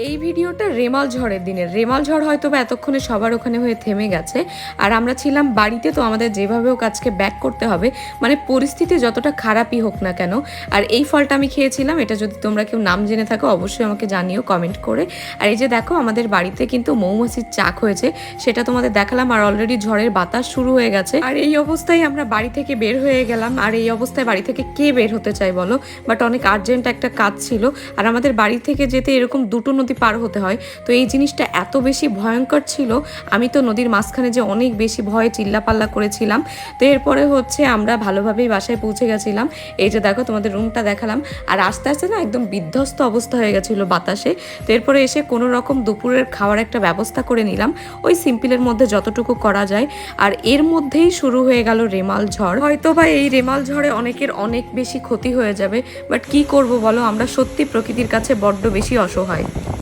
এই ভিডিওটা রেমাল ঝড়ের দিনের। রেমাল ঝড় হয়তো বা এতক্ষণে সবার ওখানে হয়ে থেমে গেছে, আর আমরা ছিলাম বাড়িতে। তো আমাদের যেভাবে হোক আজকে ব্যাক করতে হবে, মানে পরিস্থিতি যতটা খারাপই হোক না কেন। আর এই ফলটা আমি খেয়েছিলাম, এটা যদি তোমরা কেউ নাম জেনে থাকো অবশ্যই আমাকে জানিও কমেন্ট করে। আর এই যে দেখো আমাদের বাড়িতে কিন্তু মৌমাছির চাক হয়েছে, সেটা তোমাদের দেখালাম। আর অলরেডি ঝড়ের বাতাস শুরু হয়ে গেছে, আর এই অবস্থায় আমরা বাড়ি থেকে বের হয়ে গেলাম। আর এই অবস্থায় বাড়ি থেকে কে বের হতে চায় বলো, বাট অনেক আর্জেন্ট একটা কাজ ছিল। আর আমাদের বাড়ি থেকে যেতে এরকম দুটো নদী পার হতে হয়, তো এই জিনিসটা এত বেশি ভয়ঙ্কর ছিল। আমি তো নদীর মাঝখানে যে অনেক বেশি ভয়ে চিল্লাপাল্লা করেছিলাম। তো এরপরে হচ্ছে আমরা ভালোভাবেই বাসায় পৌঁছে গেছিলাম। এই যে দেখো তোমাদের রুমটা দেখালাম, আর আস্তে আস্তে না একদম বিধ্বস্ত অবস্থা হয়ে গেছিলো বাতাসে। তো এরপরে এসে কোনো রকম দুপুরের খাওয়ার একটা ব্যবস্থা করে নিলাম, ওই সিম্পলের মধ্যে যতটুকু করা যায়। আর এর মধ্যেই শুরু হয়ে গেল রেমাল ঝড়। হয়তো বা এই রেমাল ঝড়ে অনেকের অনেক বেশি ক্ষতি হয়ে যাবে, বাট কি করব বলো, আমরা সত্যি প্রকৃতির কাছে বড্ড বেশি অসহায়।